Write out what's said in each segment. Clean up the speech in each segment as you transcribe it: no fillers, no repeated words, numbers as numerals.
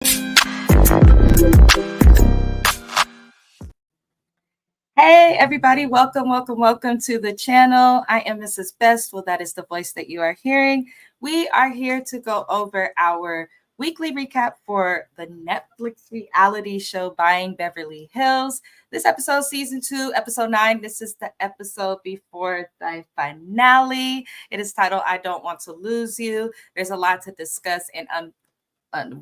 Hey, everybody. Welcome to the channel. I am Mrs. Best. Well, that is the voice that you are hearing. We are here to go over our weekly recap for the Netflix reality show Buying Beverly Hills. This episode, season 2, episode 9. This is the episode before the finale. It is titled I Don't Want to Lose You. There's a lot to discuss and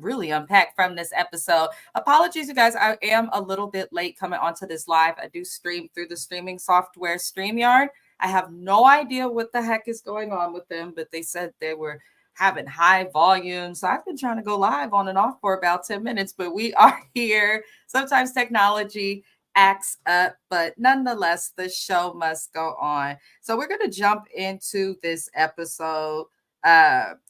really unpack from this episode. Apologies, you guys. I am a little bit late coming onto this live. I do stream through the streaming software StreamYard. I have no idea what the heck is going on with them, but they said they were having high volume. So I've been trying to go live on and off for about 10 minutes, but we are here. Sometimes technology acts up, but nonetheless, the show must go on. So we're going to jump into this episode,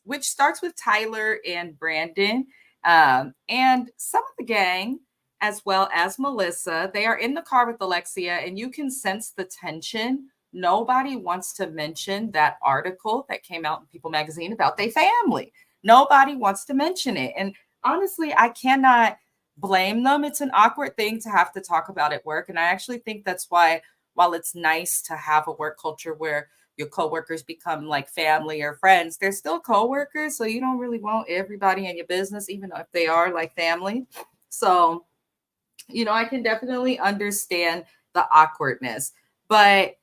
which starts with Tyler and Brandon, and some of the gang, as well as Melissa. They are in the car with Alexia, and you can sense the tension. Nobody wants to mention that article that came out in People magazine about their family. Nobody wants to mention it. And honestly, I cannot blame them. It's an awkward thing to have to talk about at work. And I actually think that's why, while it's nice to have a work culture where your coworkers become like family or friends, they're still coworkers. So you don't really want everybody in your business, even if they are like family. So, I can definitely understand the awkwardness. But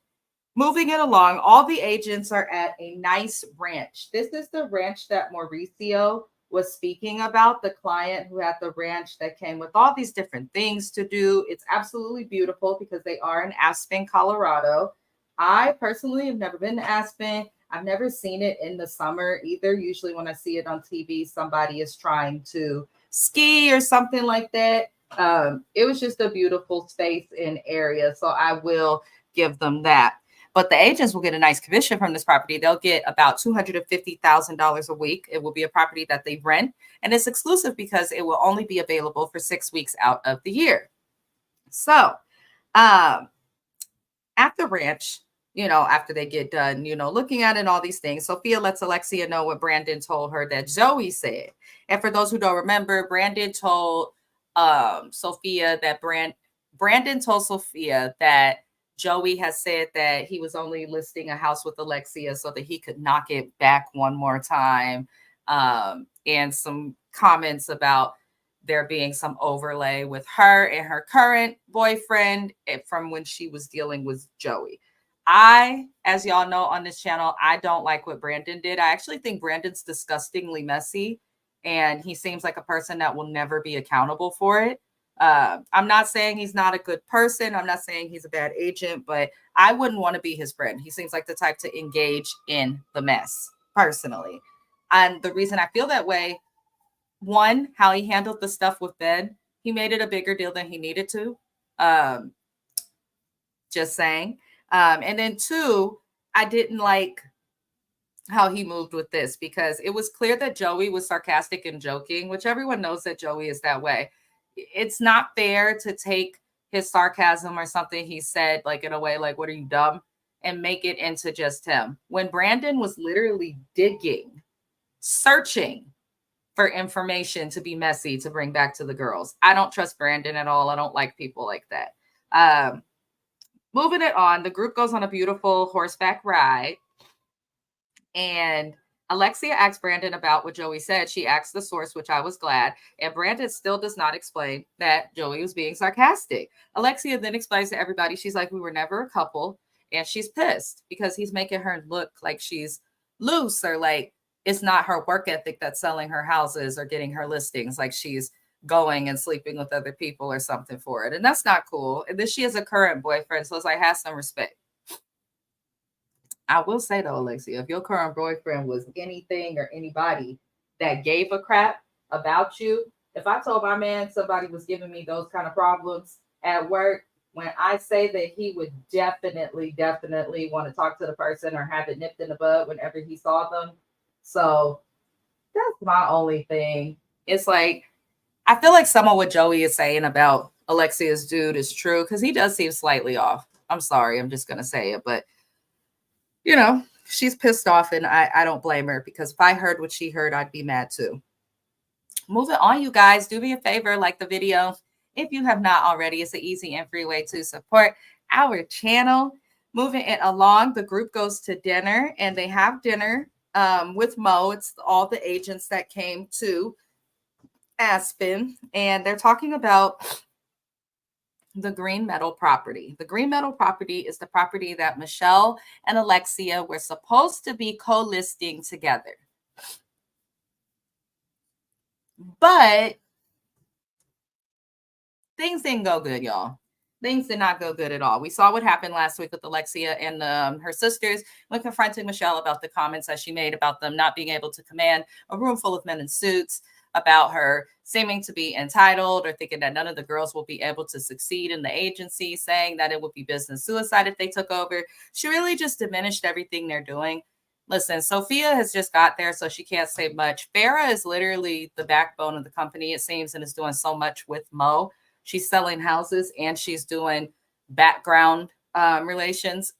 moving it along, all the agents are at a nice ranch. This is the ranch that Mauricio was speaking about, the client who had the ranch that came with all these different things to do. It's absolutely beautiful because they are in Aspen, Colorado. I personally have never been to Aspen. I've never seen it in the summer either. Usually when I see it on TV, somebody is trying to ski or something like that. It was just a beautiful space and area. So I will give them that. But the agents will get a nice commission from this property. They'll get about $250,000 a week. It will be a property that they rent, and it's exclusive because it will only be available for 6 weeks out of the year. So at the ranch, after they get done, looking at it and all these things, Sophia lets Alexia know what Brandon told her that Zoe said. And for those who don't remember, Brandon told Sophia that Brandon told Sophia that Joey has said that he was only listing a house with Alexia so that he could knock it back one more time. And some comments about there being some overlay with her and her current boyfriend from when she was dealing with Joey. As y'all know on this channel, I don't like what Brandon did. I actually think Brandon's disgustingly messy, and he seems like a person that will never be accountable for it. I'm not saying he's not a good person. I'm not saying he's a bad agent, but I wouldn't want to be his friend. He seems like the type to engage in the mess personally. And the reason I feel that way, one, how he handled the stuff with Ben, he made it a bigger deal than he needed to. Just saying. And then two, I didn't like how he moved with this because it was clear that Joey was sarcastic and joking, which everyone knows that Joey is that way. It's not fair to take his sarcasm or something he said like in a way like, what are you, dumb, and make it into just him, when Brandon was literally digging, searching for information to be messy to bring back to the girls. I don't trust Brandon at all. I don't like people like that. Moving it on, the group goes on a beautiful horseback ride, and Alexia asks Brandon about what Joey said. She asked the source, which I was glad. And Brandon still does not explain that Joey was being sarcastic. Alexia then explains to everybody, she's like, we were never a couple. And she's pissed because he's making her look like she's loose, or like it's not her work ethic that's selling her houses or getting her listings. Like she's going and sleeping with other people or something for it. And that's not cool. And then she has a current boyfriend. So it's like, have some respect. I will say though, Alexia, if your current boyfriend was anything or anybody that gave a crap about you, if I told my man somebody was giving me those kind of problems at work, when I say that he would definitely want to talk to the person or have it nipped in the bud whenever he saw them. So that's my only thing. It's like, I feel like some of what Joey is saying about Alexia's dude is true because he does seem slightly off. I'm sorry, I'm just going to say it, but she's pissed off, and I don't blame her, because if I heard what she heard, I'd be mad too. Moving on, you guys, do me a favor, like the video if you have not already. It's an easy and free way to support our channel. Moving it along, the group goes to dinner and they have dinner with Mo. It's all the agents that came to Aspen, and they're talking about the green metal property. The green metal property is the property that Michelle and Alexia were supposed to be co-listing together. But things didn't go good, y'all. Things did not go good at all. We saw what happened last week with Alexia and her sisters when confronting Michelle about the comments that she made about them not being able to command a room full of men in suits, about her seeming to be entitled or thinking that none of the girls will be able to succeed in the agency, saying that it would be business suicide if they took over. She really just diminished everything they're doing. Listen, Sophia has just got there, so she can't say much. Farah is literally the backbone of the company, it seems, and is doing so much with Mo. She's selling houses and she's doing background relations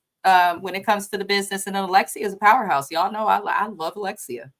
when it comes to the business. And then Alexia is a powerhouse. Y'all know I love Alexia.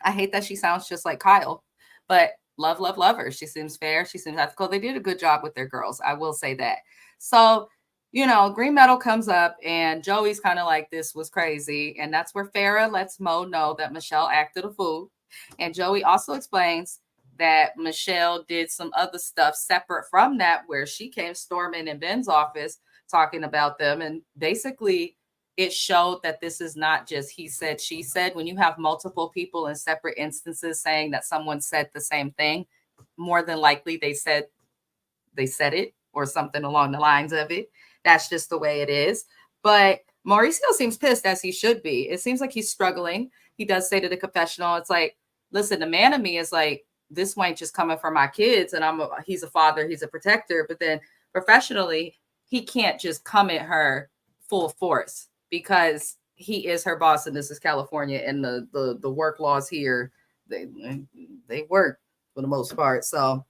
I hate that she sounds just like Kyle, but love her. She seems fair. She seems ethical. They did a good job with their girls. I will say that. So, green metal comes up and Joey's kind of like, this was crazy. And that's where Farah lets Mo know that Michelle acted a fool. And Joey also explains that Michelle did some other stuff separate from that, where she came storming in Ben's office talking about them. And basically it showed that this is not just he said, she said. When you have multiple people in separate instances saying that someone said the same thing, more than likely they said it or something along the lines of it. That's just the way it is. But Mauricio seems pissed, as he should be. It seems like he's struggling. He does say to the confessional, it's like, listen, the man in me is like, this ain't just coming from my kids, and he's a father, he's a protector, but then professionally, he can't just come at her full force because he is her boss and this is California, and the work laws here, they work for the most part. So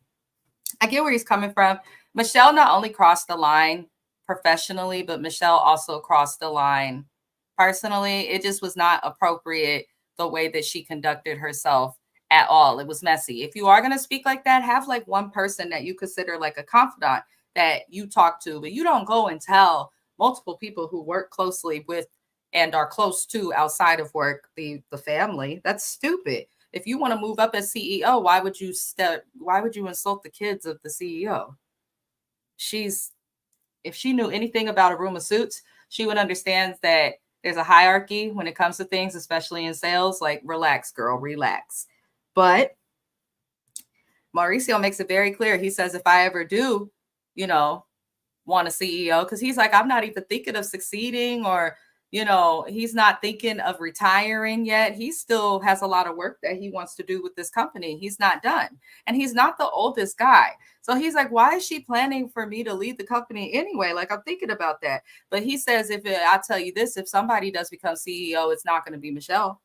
I get where he's coming from. Michelle not only crossed the line professionally, but Michelle also crossed the line personally. It just was not appropriate the way that she conducted herself at all. It was messy. If you are going to speak like that, have like one person that you consider like a confidant that you talk to, but you don't go and tell multiple people who work closely with and are close to outside of work, the family. That's stupid. If you want to move up as CEO, why would you insult the kids of the CEO? If she knew anything about a room of suits, she would understand that there's a hierarchy when it comes to things, especially in sales. Like, relax, girl, relax. But Mauricio makes it very clear. He says, if I ever do, want a CEO, because he's like, I'm not even thinking of succeeding, or, he's not thinking of retiring yet. He still has a lot of work that he wants to do with this company. He's not done. And he's not the oldest guy. So he's like, why is she planning for me to lead the company anyway? Like, I'm thinking about that. But he says, I'll tell you this, if somebody does become CEO, it's not going to be Michelle.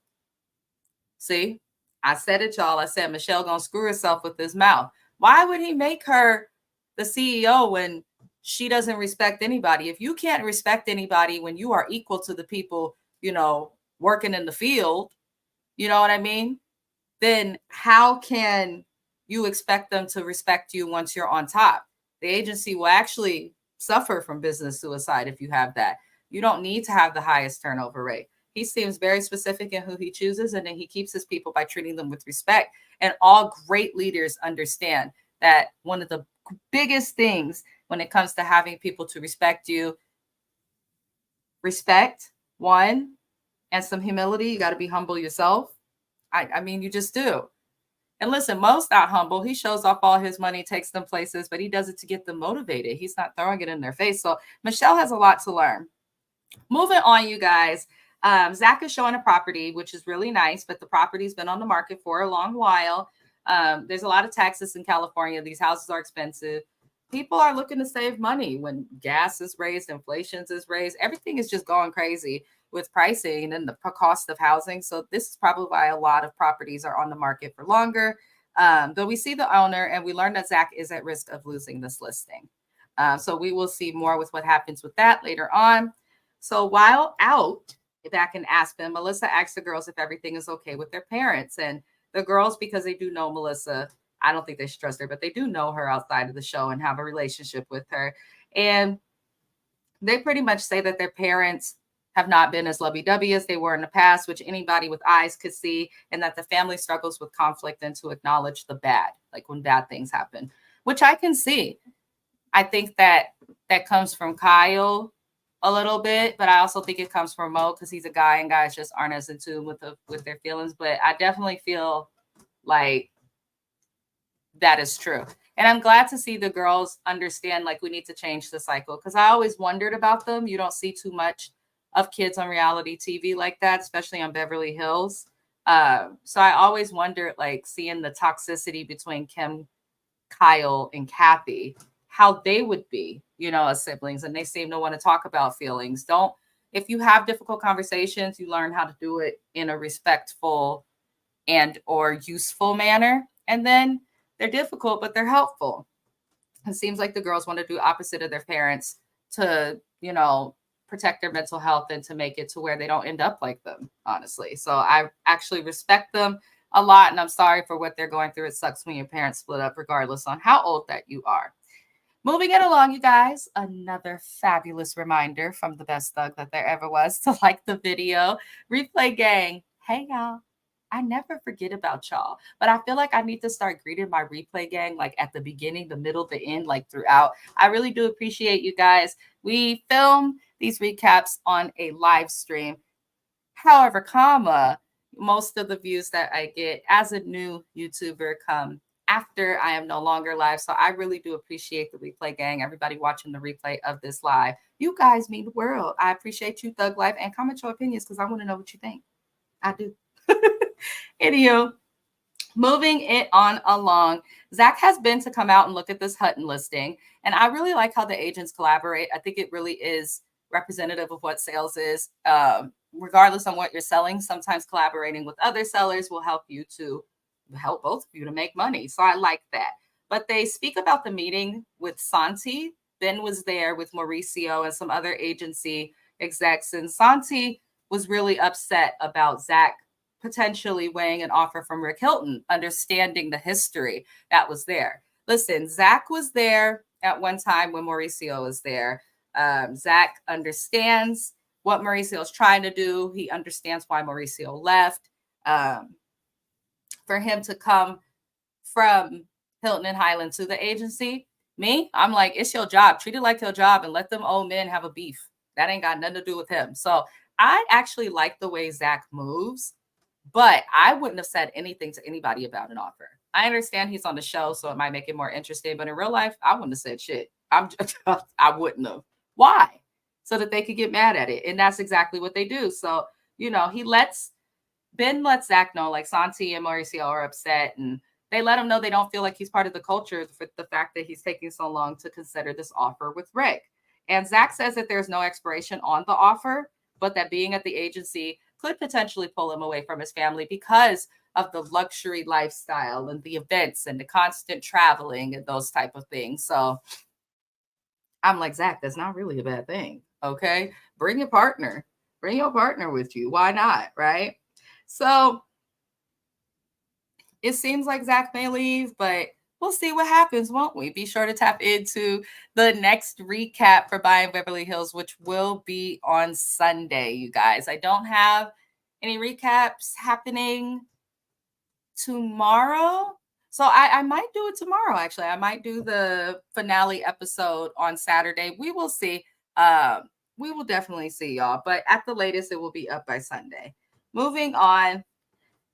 See? I said it, y'all. I said Michelle gonna screw herself with his mouth. Why would he make her the CEO when she doesn't respect anybody? If you can't respect anybody when you are equal to the people, working in the field, you know what I mean? Then how can you expect them to respect you once you're on top? The agency will actually suffer from business suicide if you have that. You don't need to have the highest turnover rate. He seems very specific in who he chooses, and then he keeps his people by treating them with respect. And all great leaders understand that one of the biggest things when it comes to having people to respect you, respect, one, and some humility. You got to be humble yourself. I mean, you just do. And listen, Mo's not humble. He shows off all his money, takes them places, but he does it to get them motivated. He's not throwing it in their face. So Michelle has a lot to learn. Moving on, you guys. Zach is showing a property, which is really nice, but the property's been on the market for a long while. There's a lot of taxes in California. These houses are expensive. People are looking to save money when gas is raised, inflation is raised. Everything is just going crazy with pricing and the cost of housing. So this is probably why a lot of properties are on the market for longer. Though we see the owner and we learned that Zach is at risk of losing this listing. So we will see more with what happens with that later on. So while out back in Aspen, Melissa asked the girls if everything is okay with their parents. And The girls, because they do know Melissa, I don't think they should trust her, but they do know her outside of the show and have a relationship with her. And they pretty much say that their parents have not been as lovey-dovey as they were in the past, which anybody with eyes could see, and that the family struggles with conflict and to acknowledge the bad, like when bad things happen, which I can see. I think that that comes from Kyle a little bit, but I also think it comes from Mo because he's a guy and guys just aren't as in tune with their feelings. But I definitely feel like that is true. And I'm glad to see the girls understand like we need to change the cycle because I always wondered about them. You don't see too much of kids on reality TV like that, especially on Beverly Hills. So I always wondered like seeing the toxicity between Kim, Kyle, and Kathy, how they would be, as siblings. And they seem to want to talk about feelings. If you have difficult conversations, you learn how to do it in a respectful and or useful manner. And then they're difficult, but they're helpful. It seems like the girls want to do opposite of their parents to, protect their mental health and to make it to where they don't end up like them, honestly. So I actually respect them a lot. And I'm sorry for what they're going through. It sucks when your parents split up, regardless on how old that you are. Moving it along, you guys, another fabulous reminder from the best thug that there ever was to like the video. Replay gang. Hey, y'all. I never forget about y'all, but I feel like I need to start greeting my replay gang like at the beginning, the middle, the end, like throughout. I really do appreciate you guys. We film these recaps on a live stream. However, most of the views that I get as a new YouTuber come after I am no longer live. So I really do appreciate the replay gang, everybody watching the replay of this live. You guys mean the world. I appreciate you, Thug Life, and comment your opinions because I want to know what you think. I do. Anywho, moving it on along, Zach has been to come out and look at this Hutton listing. And I really like how the agents collaborate. I think it really is representative of what sales is. Regardless on what you're selling, sometimes collaborating with other sellers will help both of you to make money. So I like that. But they speak about the meeting with Santi. Ben was there with Mauricio and some other agency execs. And Santi was really upset about Zach potentially weighing an offer from Rick Hilton, understanding the history that was there. Listen, Zach was there at one time when Mauricio was there. Zach understands what Mauricio is trying to do. He understands why Mauricio left. For him to come from Hilton and Highland to the agency, I'm like, it's your job. Treat it like your job and let them old men have a beef. That ain't got nothing to do with him. So I actually like the way Zach moves. But I wouldn't have said anything to anybody about an offer. I understand he's on the show, so it might make it more interesting. But in real life, I wouldn't have said shit. I wouldn't have. Why? So that they could get mad at it. And that's exactly what they do. So, Ben lets Zach know, like Santi and Mauricio are upset. And they let him know they don't feel like he's part of the culture for the fact that he's taking so long to consider this offer with Rick. And Zach says that there's no expiration on the offer, but that being at the agency could potentially pull him away from his family because of the luxury lifestyle and the events and the constant traveling and those type of things. So I'm like, Zach, that's not really a bad thing. Okay. Bring your partner with you. Why not? Right. So it seems like Zach may leave, but we'll see what happens, won't we? Be sure to tap into the next recap for Buying Beverly Hills, which will be on Sunday, you guys. I don't have any recaps happening tomorrow. So I might do it tomorrow, actually. I might do the finale episode on Saturday. We will see. We will definitely see, y'all. But at the latest, it will be up by Sunday. Moving on.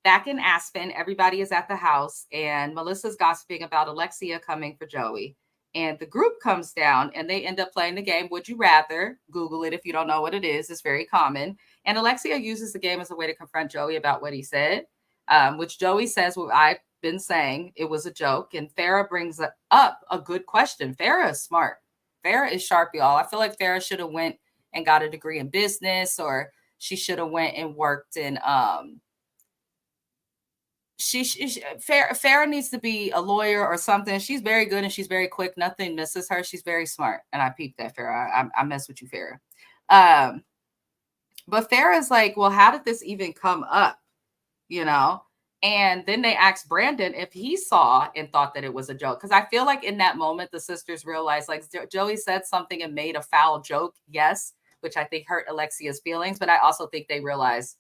Back in Aspen, everybody is at the house, and Melissa's gossiping about Alexia coming for Joey. And the group comes down, and they end up playing the game, Would You Rather? Google it if you don't know what it is. It's very common. And Alexia uses the game as a way to confront Joey about what he said, which Joey says what I've been saying. It was a joke. And Farrah brings up a good question. Farrah is smart. Farrah is sharp, y'all. I feel like Farrah should have went and got a degree in business, or she should have went and worked in Farrah needs to be a lawyer or something. She's very good and she's very quick. Nothing misses her. She's very smart. And I peeped that, Farrah. I mess with you, Farrah. But Farrah's like, well, how did this even come up? And then they asked Brandon if he saw and thought that it was a joke. Because I feel like in that moment, the sisters realized like Joey said something and made a foul joke. Yes, which I think hurt Alexia's feelings. But I also think they realized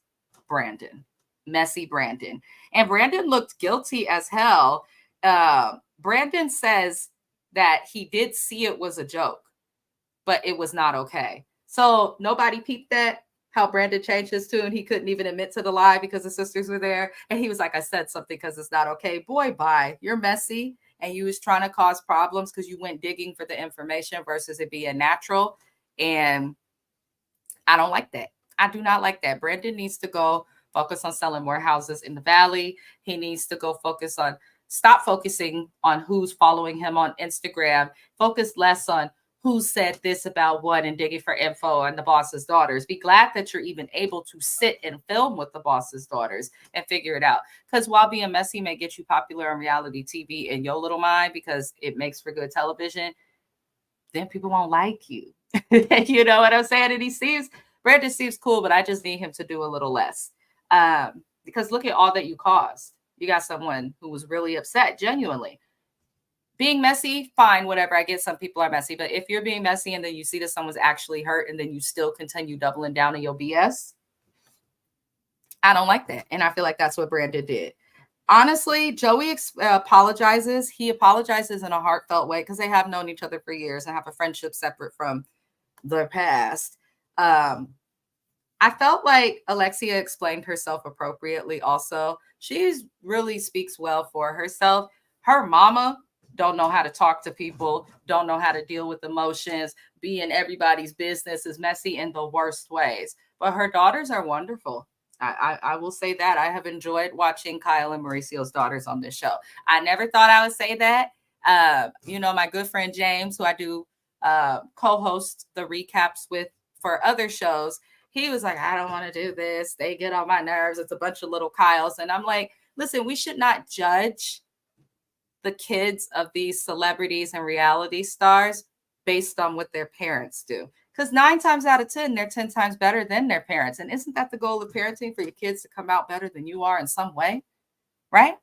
Brandon, messy Brandon. And Brandon looked guilty as hell. Brandon says that he did see it was a joke, but it was not okay. So nobody peeped that, how Brandon changed his tune. He couldn't even admit to the lie because the sisters were there. And he was like, I said something because it's not okay. Boy, bye. You're messy. And you was trying to cause problems because you went digging for the information versus it being natural. And I don't like that. I do not like that. Brandon needs to go focus on selling more houses in the Valley. He needs to go stop focusing on who's following him on Instagram. Focus less on who said this about what and digging for info and the boss's daughters. Be glad that you're even able to sit and film with the boss's daughters and figure it out. Because while being messy may get you popular on reality TV in your little mind because it makes for good television, then people won't like you. You know what I'm saying? And Brandon seems cool, but I just need him to do a little less. Because look at all that you caused. You got someone who was really upset, genuinely. Being messy, fine, whatever. I get some people are messy, but if you're being messy and then you see that someone's actually hurt and then you still continue doubling down on your BS, I don't like that. And I feel like that's what Brandon did. Honestly, Joey apologizes. He apologizes in a heartfelt way because they have known each other for years and have a friendship separate from their past. I felt like Alexia explained herself appropriately also. She really speaks well for herself. Her mama don't know how to talk to people, don't know how to deal with emotions, be in everybody's business, is messy in the worst ways. But her daughters are wonderful. I will say that. I have enjoyed watching Kyle and Mauricio's daughters on this show. I never thought I would say that. My good friend James, who I do co-host the recaps with for other shows, he was like, I don't want to do this. They get on my nerves. It's a bunch of little Kyles. And I'm like, listen, we should not judge the kids of these celebrities and reality stars based on what their parents do. Because 9 times out of 10, they're 10 times better than their parents. And isn't that the goal of parenting, for your kids to come out better than you are in some way? Right?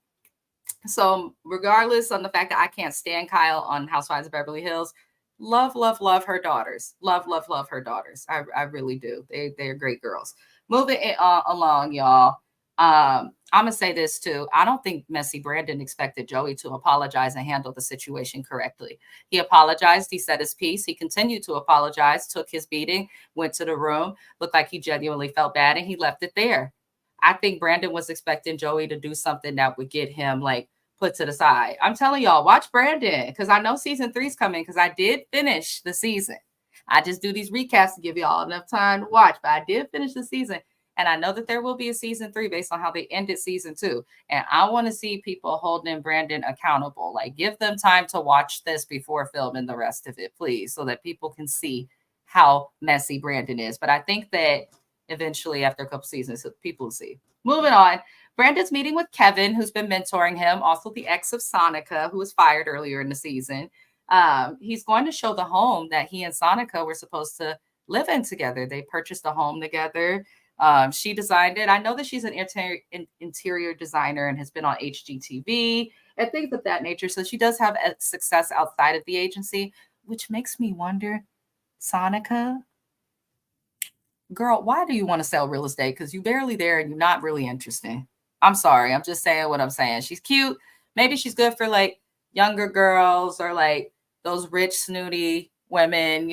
So regardless on the fact that I can't stand Kyle on Housewives of Beverly Hills, love her daughters. Love her daughters. I really do. They're great girls. Moving it along, y'all. I'm gonna say this too. I don't think messy Brandon expected Joey to apologize and handle the situation correctly. He apologized. He said his piece. He continued to apologize, took his beating, went to the room, looked like he genuinely felt bad, and he left it there. I think Brandon was expecting Joey to do something that would get him like put to the side. I'm telling y'all, watch Brandon, because I know season 3 is coming, because I did finish the season. I just do these recaps to give y'all enough time to watch, but I did finish the season. And I know that there will be a season 3 based on how they ended season 2. And I want to see people holding Brandon accountable. Like, give them time to watch this before filming the rest of it, please, so that people can see how messy Brandon is. But I think that eventually, after a couple seasons, people will see. Moving on. Brandon's meeting with Kevin, who's been mentoring him, also the ex of Sonica, who was fired earlier in the season. He's going to show the home that he and Sonica were supposed to live in together. They purchased a home together. She designed it. I know that she's an interior designer and has been on HGTV and things of that nature. So she does have a success outside of the agency, which makes me wonder, Sonica, girl, why do you want to sell real estate? Because you're barely there and you're not really interesting. I'm sorry. I'm just saying what I'm saying. She's cute. Maybe she's good for like younger girls or like those rich, snooty women,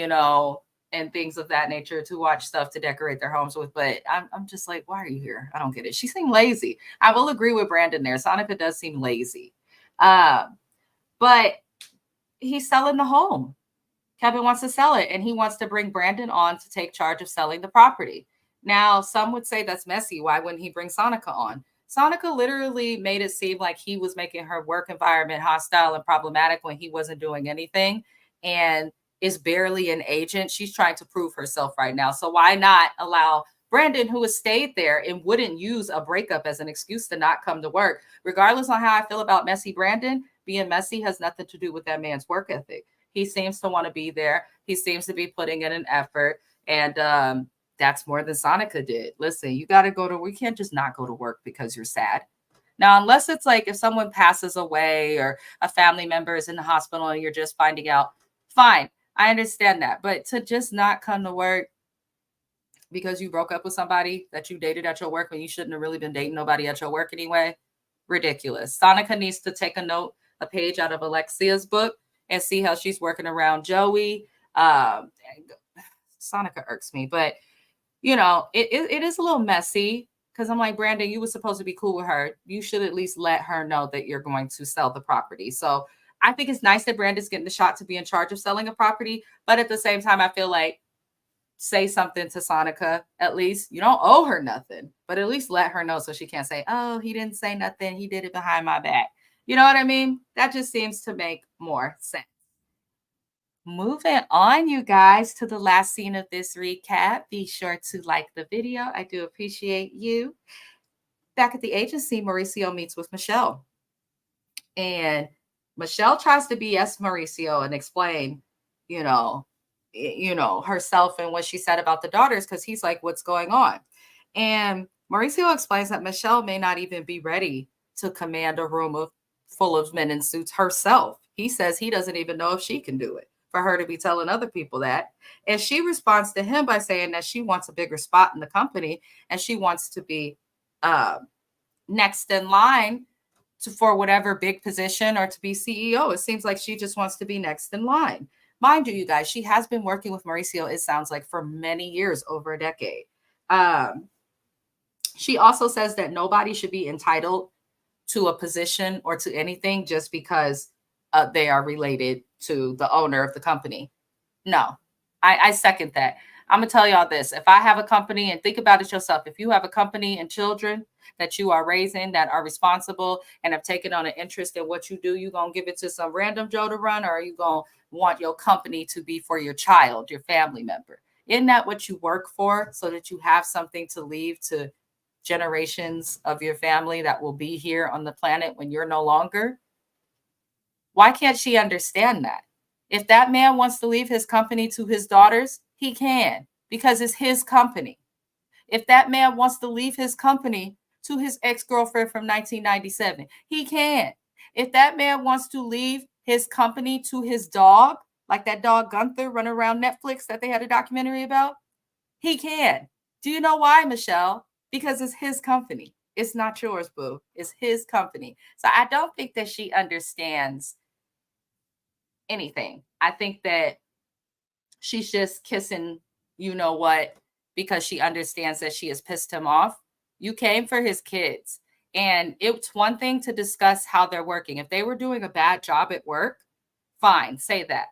and things of that nature to watch stuff to decorate their homes with. But I'm just like, why are you here? I don't get it. She seemed lazy. I will agree with Brandon there. Sonica does seem lazy. But he's selling the home. Kevin wants to sell it, and he wants to bring Brandon on to take charge of selling the property. Now, some would say that's messy. Why wouldn't he bring Sonica on? Sonica literally made it seem like he was making her work environment hostile and problematic when he wasn't doing anything, and is barely an agent. She's trying to prove herself right now. So why not allow Brandon, who has stayed there and wouldn't use a breakup as an excuse to not come to work? Regardless on how I feel about messy Brandon, being messy has nothing to do with that man's work ethic. He seems to want to be there. He seems to be putting in an effort. And that's more than Sonica did. Listen, you got to go to work. You can't just not go to work because you're sad. Now, unless it's like if someone passes away or a family member is in the hospital and you're just finding out, fine. I understand that. But to just not come to work because you broke up with somebody that you dated at your work when you shouldn't have really been dating nobody at your work anyway, ridiculous. Sonica needs to take a page out of Alexia's book and see how she's working around Joey. Sonica irks me, but it is a little messy because I'm like, Brandon, you were supposed to be cool with her. You should at least let her know that you're going to sell the property. So I think it's nice that Brandon's getting the shot to be in charge of selling a property. But at the same time, I feel like say something to Sonica. At least you don't owe her nothing, but at least let her know so she can't say, oh, he didn't say nothing. He did it behind my back. You know what I mean? That just seems to make more sense. Moving on, you guys, to the last scene of this recap. Be sure to like the video. I do appreciate you. Back at the agency, Mauricio meets with Michelle. And Michelle tries to BS Mauricio and explain, herself and what she said about the daughters, because he's like, what's going on? And Mauricio explains that Michelle may not even be ready to command a room full of men in suits herself. He says he doesn't even know if she can do it, for her to be telling other people that. And she responds to him by saying that she wants a bigger spot in the company and she wants to be next in line for whatever big position or to be CEO. It seems like she just wants to be next in line. Mind you, guys, she has been working with Mauricio, it sounds like, for many years, over a decade. She also says that nobody should be entitled to a position or to anything just because they are related to the owner of the company. No, I second that. I'm going to tell y'all this. If I have a company, and think about it yourself, if you have a company and children that you are raising that are responsible and have taken on an interest in what you do, you going to give it to some random Joe to run, or are you going to want your company to be for your child, your family member? Isn't that what you work for, so that you have something to leave to generations of your family that will be here on the planet when you're no longer? Why can't she understand that? If that man wants to leave his company to his daughters, he can, because it's his company. If that man wants to leave his company to his ex-girlfriend from 1997, he can. If that man wants to leave his company to his dog, like that dog Gunther running around Netflix that they had a documentary about, he can. Do you know why, Michelle? Because it's his company. It's not yours, boo. It's his company. So I don't think that she understands anything. I think that she's just kissing you know what, because she understands that she has pissed him off. You came for his kids. And it's one thing to discuss how they're working. If they were doing a bad job at work, fine, say that.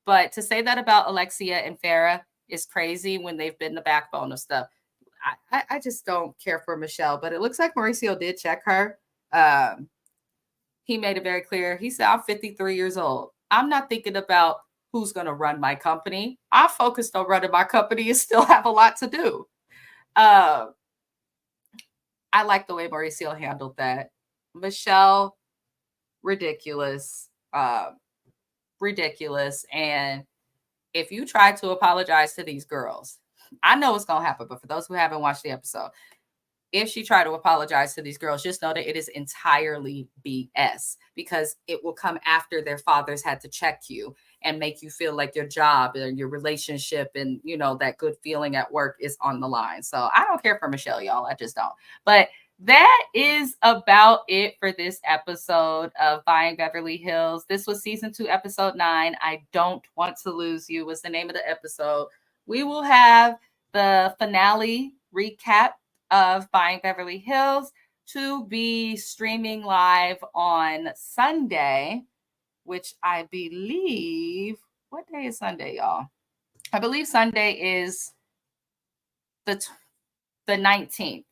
But to say that about Alexia and Farrah is crazy when they've been the backbone of stuff. I just don't care for Michelle. But it looks like Mauricio did check her. He made it very clear. He said, I'm 53 years old. I'm not thinking about who's going to run my company. I'm focused on running my company and still have a lot to do. I like the way Mauricio handled that. Michelle, ridiculous. Ridiculous. And if you try to apologize to these girls, I know what's going to happen, but for those who haven't watched the episode, if she tried to apologize to these girls, just know that it is entirely BS, because it will come after their fathers had to check you and make you feel like your job and your relationship and, that good feeling at work is on the line. So I don't care for Michelle, y'all. I just don't. But that is about it for this episode of Buying Beverly Hills. This was season 2, episode 9. I Don't Want to Lose You was the name of the episode. We will have the finale recap of Buying Beverly Hills to be streaming live on Sunday, which I believe, what day is Sunday, y'all? I believe Sunday is the 19th.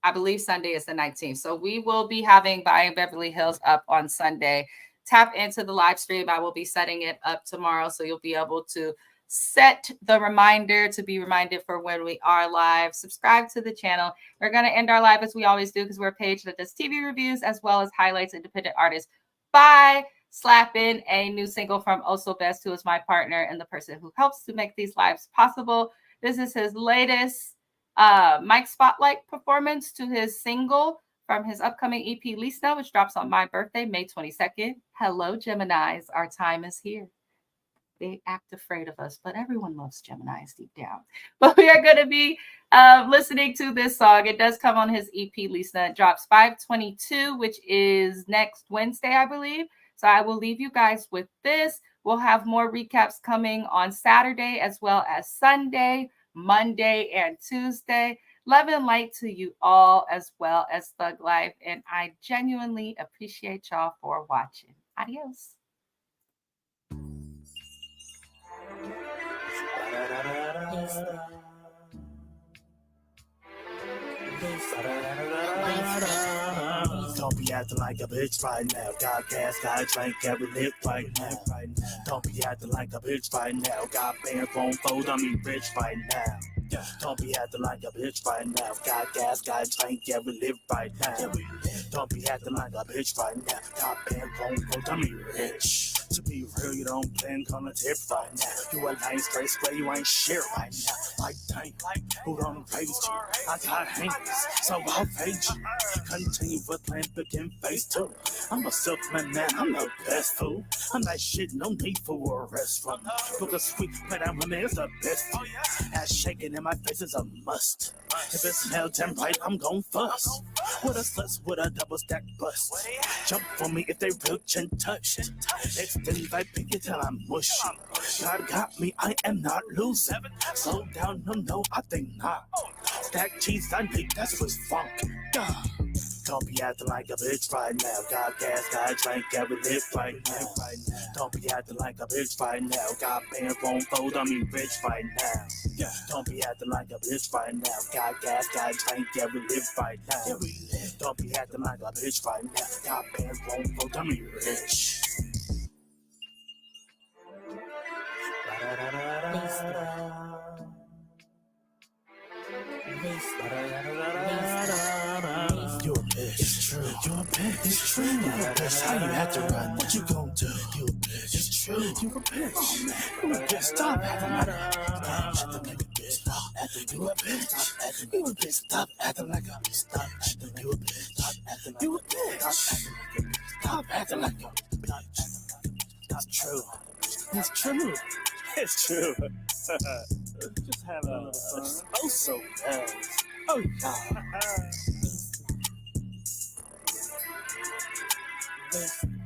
I believe Sunday is the 19th. So we will be having Buying Beverly Hills up on Sunday. Tap into the live stream. I will be setting it up tomorrow, so you'll be able to set the reminder to be reminded for when we are live. Subscribe to the channel. We're going to end our live as we always do, because we're a page that does TV reviews as well as highlights independent artists by slapping a new single from Also Best, who is my partner and the person who helps to make these lives possible. This is his latest Mike Spotlight performance to his single from his upcoming EP Lisa, which drops on my birthday, May 22nd. Hello, Geminis. Our time is here. They act afraid of us, but everyone loves Geminis deep down. But we are going to be listening to this song. It does come on his EP Lisa. It drops 5/22, which is next Wednesday, I believe. So I will leave you guys with this. We'll have more recaps coming on Saturday as well as Sunday, Monday, and Tuesday. Love and light to you all as well as Thug Life. And I genuinely appreciate y'all for watching. Adios. Don't be acting like a bitch right now. Got gas, got drink, every lip right now. Don't be acting like a bitch right now. Got band phone fold, I mean rich right now. Don't be acting like a bitch right now. Got gas, got drink, every lip right now. Don't be acting like a bitch right now. Got band phone fold, I mean rich. To be real, you don't plan on a tip right now. You a nice straight square, you ain't shit right now. Like dang, who don't raise you? I got hands, so I'll page you. Continue with plan, begin phase two. I'm a self-made man, I'm the best fool. I'm that shit, no need for a rest from me. Look a sweet, but I'm women, it's the best. Ass shaking in my face is a must. If it's hell damn right, I'm gon' fuss. With a sluts, with a double stack bust. Jump for me if they real chin touched. Extend I pick it till I'm mushy. God got me, I am not losing. Slow down, no, I think not. That cheese I need, that's what's funk. Don't be acting like a bitch right now. Got gas, got drink, every lip right now. Don't be acting like a bitch right now. Got band phone fold, I mean rich right now. Don't be acting like a bitch right now. Got gas, got drink, every lip right now. Don't be acting like a bitch right now. Got band phone fold, I mean rich. You a bitch. It's true. You a bitch. It's true. You a bitch. How you have to run? What you gon' do? You a bitch. It's true. You a bitch. Oh, man. You a bitch. Stop acting like a bitch. Stop acting. You a bitch. You a bitch. Stop acting like a bitch. Stop acting. You a bitch. Stop acting. You a bitch. Stop acting like a bitch. That's true. It's true. It's true. Just have a little fun. Oh, so bad. Oh, yeah.